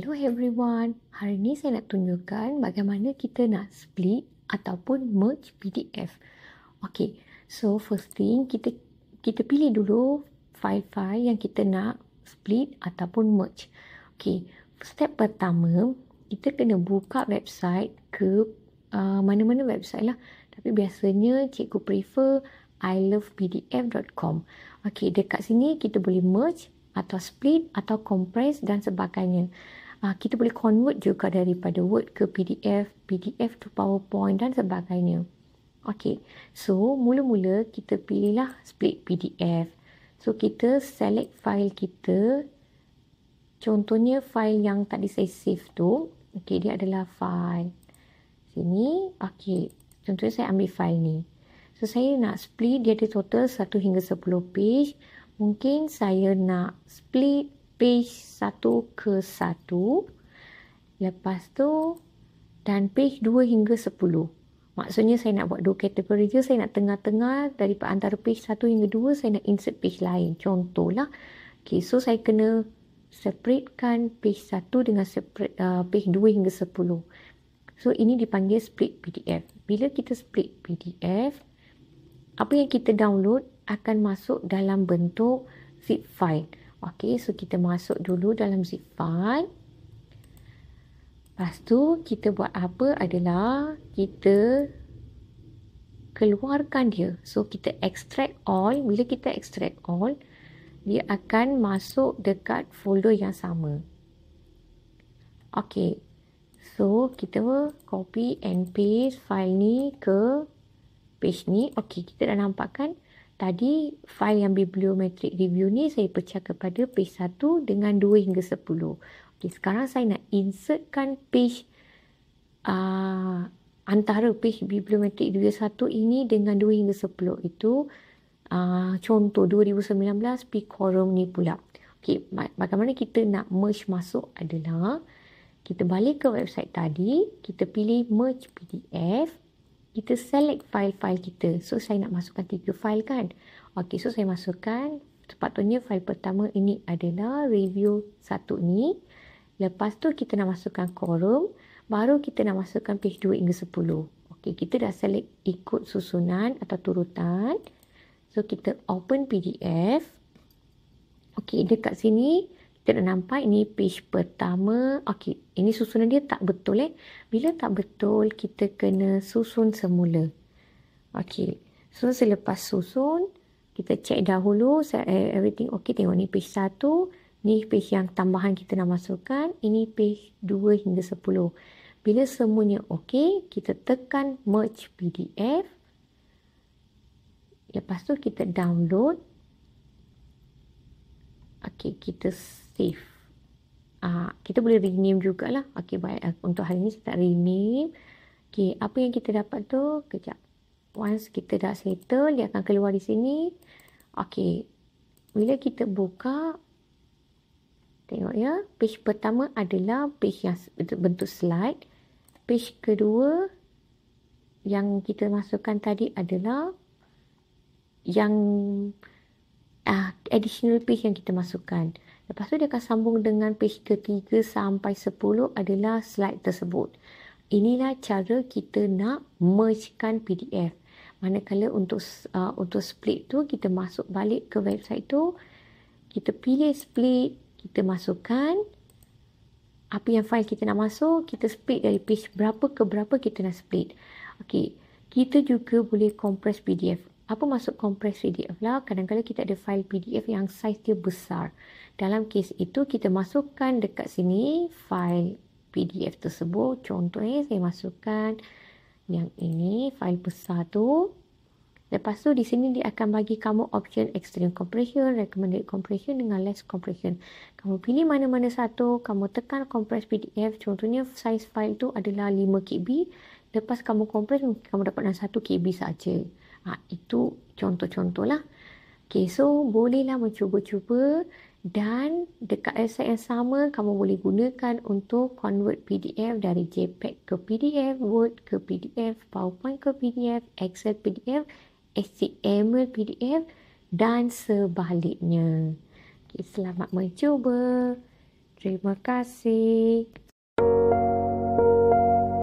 Hello everyone, hari ni saya nak tunjukkan bagaimana kita nak split ataupun merge PDF. Okay, so first thing kita pilih dulu file-file yang kita nak split ataupun merge. Okay, step pertama kita kena buka website ke mana-mana website lah. Tapi biasanya cikgu prefer ilovepdf.com. Okay, dekat sini kita boleh merge atau split atau compress dan sebagainya. Kita boleh convert juga daripada Word ke PDF, PDF to PowerPoint dan sebagainya. Okay, so mula-mula kita pilihlah split PDF. So kita select file kita. Contohnya file yang tadi saya save tu. Okay, dia adalah file sini. Okay, contohnya saya ambil file ni. So saya nak split, dia ada total 1 hingga 10 page. Mungkin saya nak split page 1 ke 1. Lepas tu, dan page 2 hingga 10. Maksudnya saya nak buat 2 kategori je. Saya nak tengah-tengah daripada antara page 1 hingga 2, saya nak insert page lain. Contohlah. Okay, so saya kena separatekan page 1 dengan page 2 hingga 10. So ini dipanggil split PDF. Bila kita split PDF, apa yang kita download akan masuk dalam bentuk zip file. Okey, so kita masuk dulu dalam zip file. Lepas tu kita buat apa adalah kita keluarkan dia. So kita extract all. Bila kita extract all, dia akan masuk dekat folder yang sama. Okey. So kita copy and paste file ni ke page ni. Okey, kita dah nampak kan? Tadi file yang bibliometric review ni saya pecah kepada page 1 dengan 2 hingga 10. Okay, sekarang saya nak insertkan page antara page bibliometric review 1 ini dengan 2 hingga 10 itu. Contoh 2019 P-Quorum ni pula. Okay, bagaimana kita nak merge masuk adalah kita balik ke website tadi, kita pilih merge PDF. Kita select file-file kita. So, saya nak masukkan 3 file kan. Okey, so saya masukkan. Sepatutnya file pertama ini adalah review 1 ni. Lepas tu kita nak masukkan quorum. Baru kita nak masukkan page 2 hingga 10. Okey, kita dah select ikut susunan atau turutan. So, kita open PDF. Okey, dekat sini kita dah nampak ini page pertama. Okey, ini susunan dia tak betul . Bila tak betul, kita kena susun semula. Okey, so selepas susun, kita check dahulu everything okey. Tengok ni page 1, ni page yang tambahan kita nak masukkan, ini page 2 hingga 10. Bila semuanya okey, kita tekan merge PDF. Lepas tu kita download. Okey, kita save. Kita boleh rename jugalah. Okey, baik. Untuk hari ni saya tak rename. Okey, apa yang kita dapat tu? Kejap. Once kita dah settle, dia akan keluar di sini. Okey. Bila kita buka, tengok ya. Page pertama adalah page yang bentuk slide. Page kedua yang kita masukkan tadi adalah yang additional page yang kita masukkan. Lepas tu dia akan sambung dengan page ketiga sampai 10 adalah slide tersebut. Inilah cara kita nak mergekan PDF. Manakala untuk split tu, kita masuk balik ke website tu, kita pilih split, kita masukkan apa yang file kita nak masuk, kita split dari page berapa ke berapa kita nak split. Okey, kita juga boleh compress PDF. Apa maksud compress PDF lah? Kadang-kadang kita ada file PDF yang size dia besar. Dalam kes itu, kita masukkan dekat sini file PDF tersebut. Contohnya, saya masukkan yang ini, file besar tu. Lepas tu, di sini dia akan bagi kamu option extreme compression, recommended compression dengan less compression. Kamu pilih mana-mana satu, kamu tekan compress PDF. Contohnya, size file tu adalah 5 KB. Lepas kamu compress, kamu dapat dalam 1 KB saja. Itu contoh-contoh lah. Okay, so bolehlah mencuba-cuba dan dekat website yang sama kamu boleh gunakan untuk convert PDF dari JPEG ke PDF, Word ke PDF, PowerPoint ke PDF, Excel PDF, HTML PDF dan sebaliknya. Okay, selamat mencuba. Terima kasih.